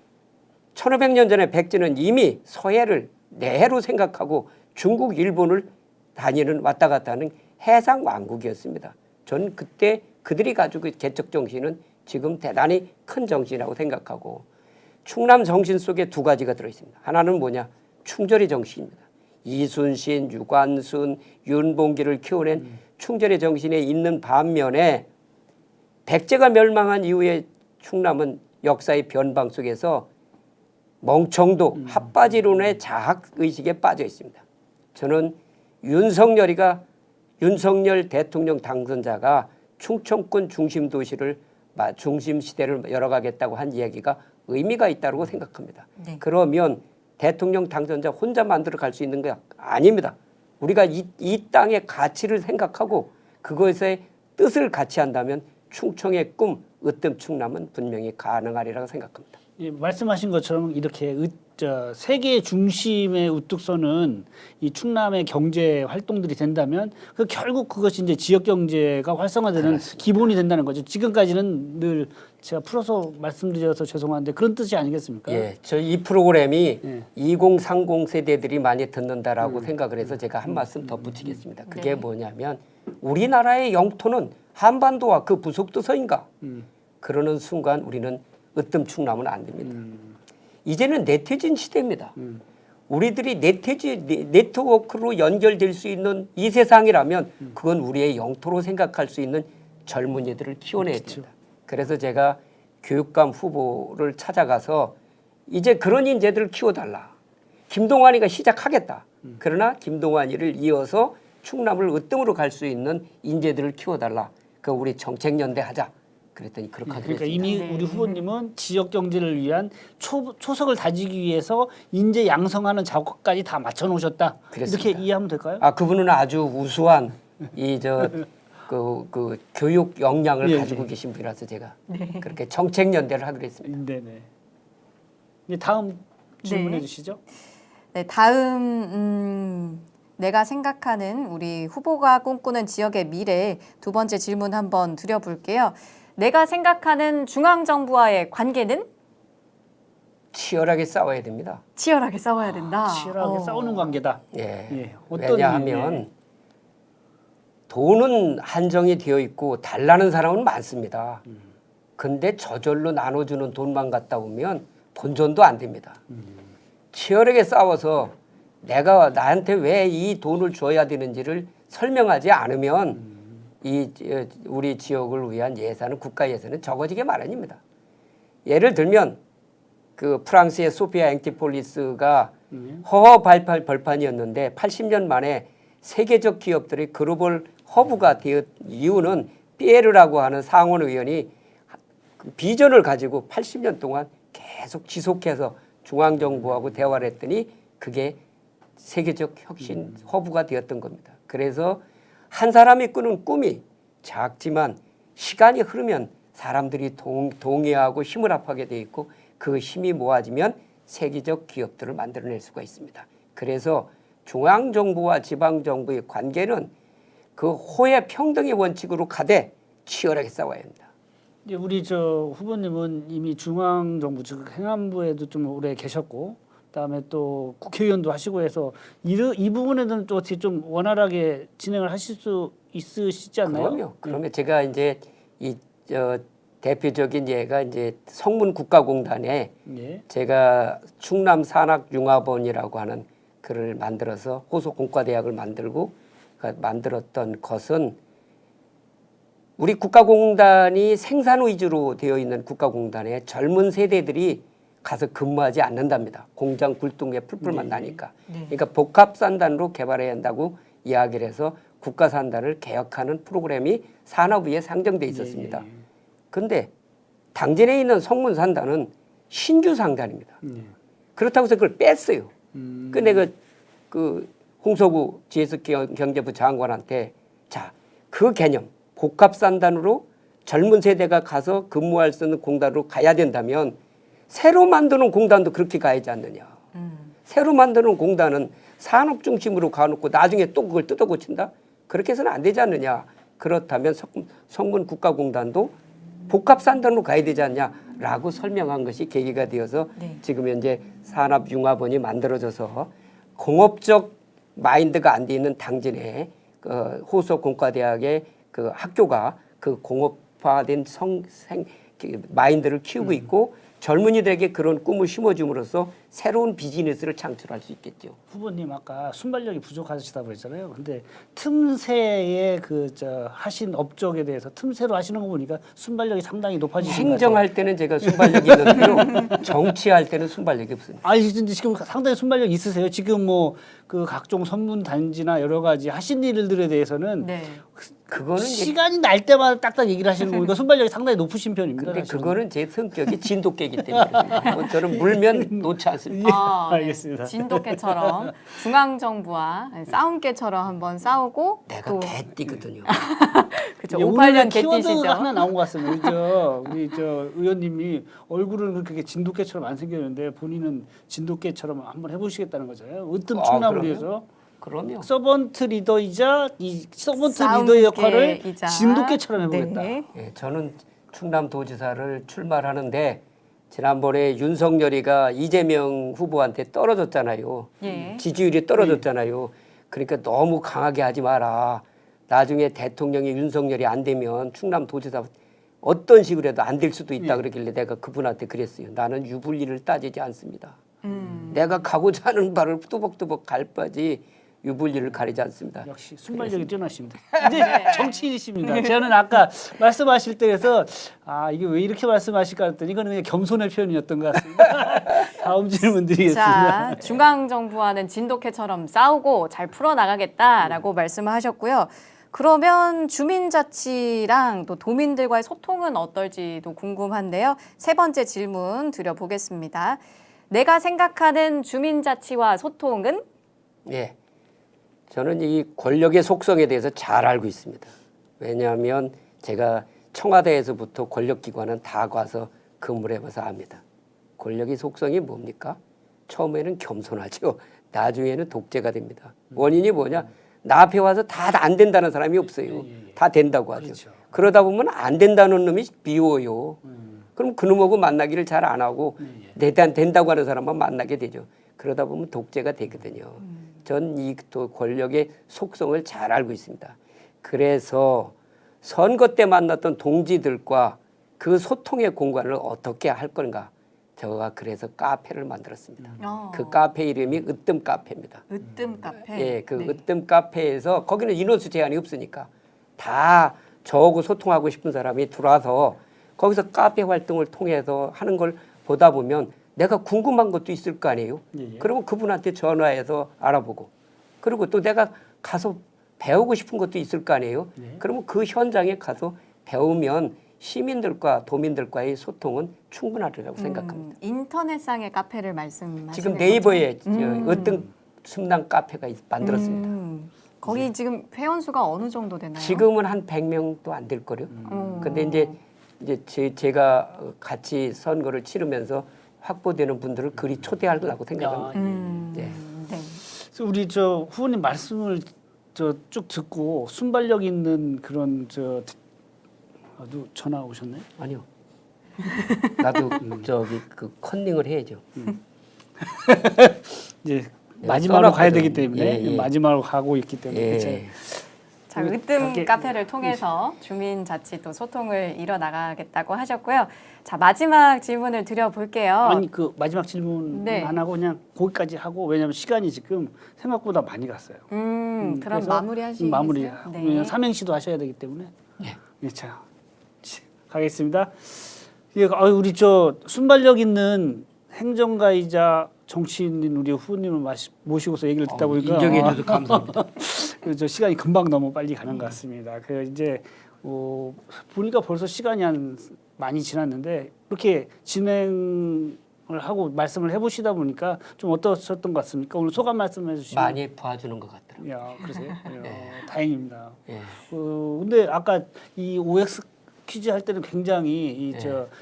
1500년 전에 백제는 이미 서해를 내해로 생각하고 중국, 일본을 다니는 왔다 갔다 하는 해상 왕국이었습니다. 저는 그때 그들이 가지고 개척 정신은 지금 대단히 큰 정신이라고 생각하고 충남 정신 속에 두 가지가 들어있습니다. 하나는 뭐냐? 충절의 정신입니다. 이순신, 유관순, 윤봉기를 키워낸 충절의 정신에 있는 반면에 백제가 멸망한 이후에 충남은 역사의 변방 속에서 멍청도, 핫바지론의 자학의식에 빠져 있습니다. 저는 윤석열 대통령 당선자가 충청권 중심 도시를 중심 시대를 열어가겠다고 한 이야기가 의미가 있다고 생각합니다. 네. 그러면 대통령 당선자 혼자 만들어 갈 수 있는 게 아닙니다. 우리가 이 땅의 가치를 생각하고 그것의 뜻을 같이 한다면 충청의 꿈, 으뜸 충남은 분명히 가능하리라고 생각합니다. 예, 말씀하신 것처럼 이렇게 세계 중심의 우뚝 서는 이 충남의 경제 활동들이 된다면 결국 그것이 이제 지역 경제가 활성화되는 그렇습니다. 기본이 된다는 거죠. 지금까지는 늘 제가 풀어서 말씀드려서 죄송한데 그런 뜻이 아니겠습니까? 예, 저 이 프로그램이 예. 2030 세대들이 많이 듣는다라고 생각을 해서 제가 한 말씀 덧붙이겠습니다. 그게 네. 뭐냐면 우리나라의 영토는 한반도와 그 부속도서인가? 그러는 순간 우리는 으뜸 충남은 안 됩니다. 이제는 네티즌 시대입니다. 우리들이 네트워크로 연결될 수 있는 이 세상이라면 그건 우리의 영토로 생각할 수 있는 젊은이들을 키워내야 됩니다. 그래서 제가 교육감 후보를 찾아가서 이제 그런 인재들을 키워달라. 김동완이가 시작하겠다. 그러나 김동완이를 이어서 충남을 으뜸으로 갈 수 있는 인재들을 키워달라. 그 우리 정책연대 하자. 그랬더니 그렇게 하기로 그러니까 했습니다. 이미 우리 후보님은 지역 경제를 위한 초석을 다지기 위해서 인재 양성하는 작업까지 다 맞춰 놓으셨다. 그렇습니다. 이렇게 이해하면 될까요? 그분은 아주 우수한 그 교육 역량을 예, 가지고 예. 계신 분이라서 제가 네. 그렇게 정책 연대를 하기로 했습니다. 네네. 이제 다음 질문해 네. 주시죠. 네, 다음 내가 생각하는 우리 후보가 꿈꾸는 지역의 미래 두 번째 질문 한번 드려볼게요. 내가 생각하는 중앙정부와의 관계는 치열하게 싸워야 됩니다. 치열하게 싸워야 된다. 치열하게 싸우는 관계다. 예. 예, 어떤 왜냐하면 이유에? 돈은 한정이 되어 있고 달라는 사람은 많습니다. 근데 저절로 나눠주는 돈만 갖다 보면 본전도 안 됩니다. 치열하게 싸워서 내가 나한테 왜 이 돈을 줘야 되는지를 설명하지 않으면 우리 지역을 위한 예산은 국가 예산은 적어지게 마련입니다. 예를 들면 그 프랑스의 소피아 앵티폴리스가 허허 벌판이었는데 80년 만에 세계적 기업들의 글로벌 허브가 되었 이유는 피에르라고 하는 상원 의원이 그 비전을 가지고 80년 동안 계속 지속해서 중앙정부하고 대화를 했더니 그게 세계적 혁신 허브가 되었던 겁니다. 그래서 한 사람이 꾸는 꿈이 작지만 시간이 흐르면 사람들이 동의하고 힘을 합하게 돼 있고 그 힘이 모아지면 세계적 기업들을 만들어낼 수가 있습니다. 그래서 중앙정부와 지방정부의 관계는 그 호혜 평등의 원칙으로 가되 치열하게 싸워야 합니다. 이제 우리 저 후보님은 이미 중앙정부 즉 행안부에도 좀 오래 계셨고, 그다음에 또 국회의원도 하시고 해서 이 부분에는 또 어떻게 좀 원활하게 진행을 하실 수 있으시지 않나요? 그럼요. 그러면 제가 이제 대표적인 예가 이제 성문국가공단에 예. 제가 충남 산학융합원이라고 하는 글을 만들어서 호소공과대학을 만들었던 것은 우리 국가공단이 생산 위주로 되어 있는 국가공단에 젊은 세대들이 가서 근무하지 않는답니다. 공장 굴뚝에 풀풀만 나니까. 그러니까 복합산단으로 개발해야 한다고 이야기를 해서 국가산단을 개혁하는 프로그램이 산업위에 상정돼 있었습니다. 근데 당진에 있는 성문산단은 신규 상단입니다. 그렇다고 해서 그걸 뺐어요. 근데 그 홍석우 GS경제부 장관한테 자, 그 개념 복합산단으로 젊은 세대가 가서 근무할 수 있는 공단으로 가야 된다면 새로 만드는 공단도 그렇게 가야지 않느냐. 새로 만드는 공단은 산업 중심으로 가놓고 나중에 또 그걸 뜯어 고친다? 그렇게 해서는 안 되지 않느냐. 그렇다면 성문국가공단도 복합산단으로 가야 되지 않냐라고 설명한 것이 계기가 되어서 지금 현재 산업융합원이 만들어져서 공업적 마인드가 안 돼 있는 당진에 그 호소공과대학의 그 학교가 그 공업화된 마인드를 키우고 있고 젊은이들에게 그런 꿈을 심어줌으로써 새로운 비즈니스를 창출할 수 있겠죠. 후보님 아까 순발력이 부족하시다고 그랬잖아요. 근데 틈새에 하신 업적에 대해서 틈새로 하시는 거 보니까 순발력이 상당히 높아지신 것 같아요. 행정할 때는 제가 순발력이 있는데요. 정치할 때는 순발력이 없습니다. 아니 근데 지금 상당히 순발력 있으세요. 지금 뭐 그 각종 선문 단지나 여러 가지 하신 일들에 대해서는 네. 그거는 시간이 날 때마다 딱딱 얘기를 하시는 거 보니까 순발력이 상당히 높으신 편입니다. 근데 사실은. 그거는 제 성격이 진돗개이기 때문에 그렇습니다. 저는 물면 놓지 않습니다. 네. 알겠습니다. 진돗개처럼 중앙정부와 싸움개처럼 한번 싸우고 내가 또 개띠거든요. 그죠. 이제 58년 키워드가 개띠시죠. 하나 나온 것 같습니다. 우리 의원님이 얼굴은 그렇게 진돗개처럼 안 생겼는데 본인은 진돗개처럼 한번 해보시겠다는 거잖아요. 으뜸 충남을 위해서 그럼요. 서번트 리더이자 이 서번트 싸움 리더의 역할을 개이자. 진돗개처럼 해보겠다. 네. 예, 저는 충남도지사를 출마하는데 지난번에 윤석열이가 이재명 후보한테 떨어졌잖아요. 예. 지지율이 떨어졌잖아요. 그러니까 너무 강하게 하지 마라. 나중에 대통령이 윤석열이 안 되면 충남도지사 어떤 식으로 해도 안 될 수도 있다 그러길래 내가 그분한테 그랬어요. 나는 유불리를 따지지 않습니다. 내가 가고자 하는 바를 뚜벅뚜벅 갈 바지 유불리를 가리지 않습니다. 역시 순발력이 뛰어나십니다. 이제 정치인이십니다. 저는 아까 말씀하실 때에서 이게 왜 이렇게 말씀하실까 했더니 이거는 그냥 겸손의 표현이었던 것 같습니다. 다음 질문 드리겠습니다. 자, 중앙정부와는 진돗개처럼 싸우고 잘 풀어나가겠다라고 말씀을 하셨고요. 그러면 주민자치랑 또 도민들과의 소통은 어떨지도 궁금한데요. 세 번째 질문 드려보겠습니다. 내가 생각하는 주민자치와 소통은? 예, 저는 이 권력의 속성에 대해서 잘 알고 있습니다. 왜냐하면 제가 청와대에서부터 권력기관은 다 가서 근무를 해봐서 압니다. 권력의 속성이 뭡니까? 처음에는 겸손하죠. 나중에는 독재가 됩니다. 원인이 뭐냐? 나 앞에 와서 다 안 된다는 사람이 없어요. 다 된다고 하죠. 그렇죠. 그러다 보면 안 된다는 놈이 비워요. 그럼 그놈하고 만나기를 잘 안 하고 된다고 하는 사람만 만나게 되죠. 그러다 보면 독재가 되거든요. 전 이 또 권력의 속성을 잘 알고 있습니다. 그래서 선거 때 만났던 동지들과 그 소통의 공간을 어떻게 할 건가? 제가 그래서 카페를 만들었습니다. 그 카페 이름이 으뜸 카페입니다. 으뜸 카페. 예, 그 네. 으뜸 카페에서 거기는 인원수 제한이 없으니까 다 저하고 소통하고 싶은 사람이 들어와서 거기서 카페 활동을 통해서 하는 걸 보다 보면 내가 궁금한 것도 있을 거 아니에요. 그러면 그분한테 전화해서 알아보고 그리고 또 내가 가서 배우고 싶은 것도 있을 거 아니에요. 그러면 그 현장에 가서 배우면 시민들과 도민들과의 소통은 충분하리라고 생각합니다. 인터넷상의 카페를 말씀하시는 지금 거죠? 네이버에 으뜸 순남 카페가 만들었습니다. 거기 지금 회원수가 어느 정도 되나요? 지금은 한 100명도 안 될 거요. 근데 이제 제가 같이 선거를 치르면서 확보되는 분들을 그리 초대하려고 생각합니다. 예. 네. 그래서 우리 저 후보님 말씀을 쭉 듣고 순발력 있는 그런 누 전화 오셨네? 아니요. 나도 저기 그 컨닝을 해야죠. 이제 마지막으로 가야 써놨거든. 되기 때문에 예. 마지막으로 가고 있기 때문에 예. 자, 으뜸 가게- 카페를 통해서 주민자치 또 소통을 이뤄나가겠다고 하셨고요. 자, 마지막 질문을 드려볼게요. 아니 그 마지막 질문 네. 안 하고 그냥 거기까지 하고 왜냐하면 시간이 지금 생각보다 많이 갔어요. 그럼 그래서 마무리하시겠어요? 마무리. 네. 삼행시도 하셔야 되기 때문에. 예, 자 가겠습니다. 예, 우리 저 순발력 있는 행정가이자 정치인인 우리 후보님을 모시고서 얘기를 듣다 보니까 인정해 줘서 감사합니다. 저 시간이 금방 너무 빨리 가는 것 같습니다. 그 이제 보니까 벌써 시간이 많이 지났는데 이렇게 진행을 하고 말씀을 해보시다 보니까 좀 어떠셨던 것 같습니까? 오늘 소감 말씀해 주시면. 많이 봐주는 것 같더라고요. 야, 그러세요? 다행입니다. 예. 근데 아까 이 OX 퀴즈 할 때는 굉장히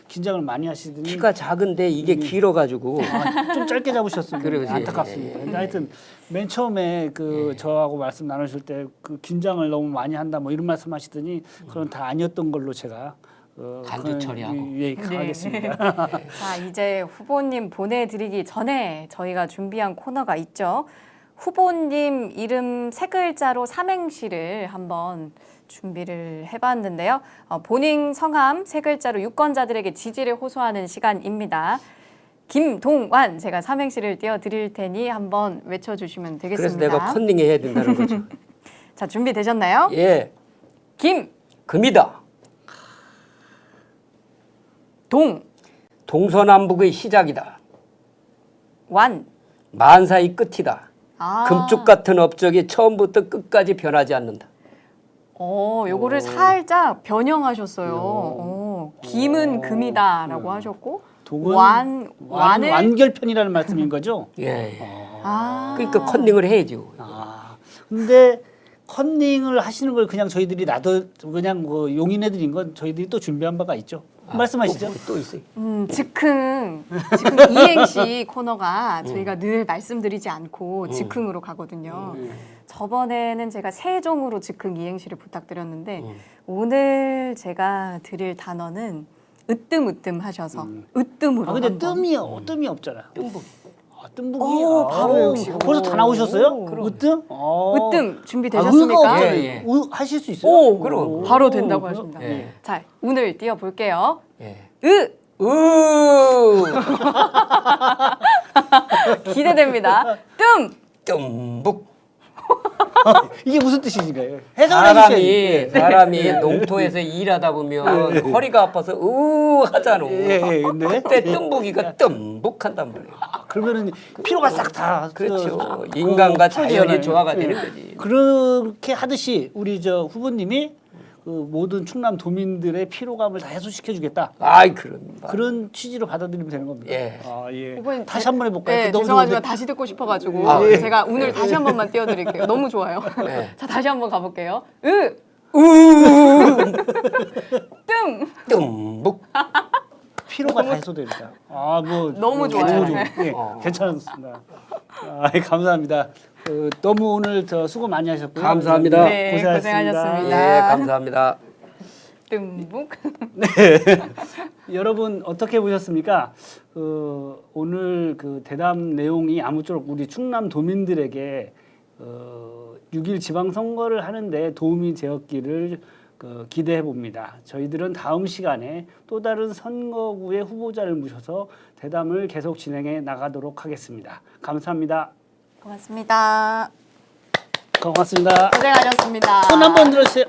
긴장을 많이 하시더니 키가 작은데 이게 길어가지고 좀 짧게 잡으셨습니다. 그래요, 예, 안타깝습니다. 예, 근데 하여튼 맨 처음에 저하고 말씀 나누실 때 그 긴장을 너무 많이 한다 뭐 이런 말씀하시더니 그건 다 아니었던 걸로 제가 간주 처리하고. 예, 하겠습니다. 자, 이제 후보님 보내드리기 전에 저희가 준비한 코너가 있죠. 후보님 이름 세 글자로 삼행시를 한번 준비를 해봤는데요. 본인 성함 세 글자로 유권자들에게 지지를 호소하는 시간입니다. 김동완 제가 삼행시를 띄워드릴 테니 한번 외쳐주시면 그래서 되겠습니다. 내가 컨닝 해야 된다는 거죠. 자, 준비되셨나요? 예, 김, 금이다. 동, 동서남북의 시작이다. 완. 만사의 끝이다. 아, 금쪽 같은 업적이 처음부터 끝까지 변하지 않는다. 요거를 살짝 변형하셨어요. 김은 금이다라고 하셨고 동은 완을 완결편이라는 말씀인 거죠? 예. 아, 그러니까 컨닝을 해야죠. 근데 컨닝을 하시는 걸 그냥 저희들이 그냥 뭐 용인해드린 건 저희들이 또 준비한 바가 있죠. 말씀하시죠. 또 있어요. 즉흥 이행시 코너가 저희가 늘 말씀드리지 않고 즉흥으로 가거든요. 저번에는 제가 세종으로 즉흥 이행시를 부탁드렸는데 오늘 제가 드릴 단어는 으뜸 하셔서 으뜸으로. 근데 한번. 뜸이 없잖아요. 뜸북. 뜸북이 바로 외우시고. 벌써 다 나오셨어요? 으뜸? 으뜸 준비되셨습니까? 의가 예, 예. 하실 수 있어요? 오, 그럼. 바로 된다고 하십니다. 예. 자, 운을 띄워볼게요. 예. 기대됩니다. 뜸북. 이게 무슨 뜻인가요? 해석을 해주셔야지. 사람이 농토에서 일하다 보면 허리가 아파서 하잖아. 네. 그때 뜸북이가 뜸북한단 말이에요. 그러면은 피로가 싹 다 그렇죠. 인간과 자연이 풀어지잖아요. 조화가 되는 거지. 그렇게 하듯이 우리 저 후보님이 그 모든 충남 도민들의 피로감을 다 해소시켜주겠다. 아이 그럽니다. 그런 취지로 받아들이면 되는 겁니다. 예. 예. 후보님, 다시 한번 해볼까요? 네, 너무 죄송하지만 좋은데. 다시 듣고 싶어가지고 아, 예. 제가 운을 다시 한 번만 띄워드릴게요. 너무 좋아요. 네. 자, 다시 한번 가볼게요. 뜸. 뜸묵. 피로가 다 해소됩니다. 아, 뭐 너무 좋아요. 예, 괜찮습니다. 아, 감사합니다. 너무 오늘 수고 많이 하셨고요. 감사합니다. 네, 고생하셨습니다. 예, 감사합니다. 뜸묵. 여러분 어떻게 보셨습니까? 오늘 그 대담 내용이 아무쪼록 우리 충남 도민들에게 6일 지방선거를 하는데 도움이 되었기를 기대해 봅니다. 저희들은 다음 시간에 또 다른 선거구의 후보자를 모셔서 대담을 계속 진행해 나가도록 하겠습니다. 감사합니다. 고맙습니다. 고맙습니다. 고생하셨습니다. 손 한번 들어주세요.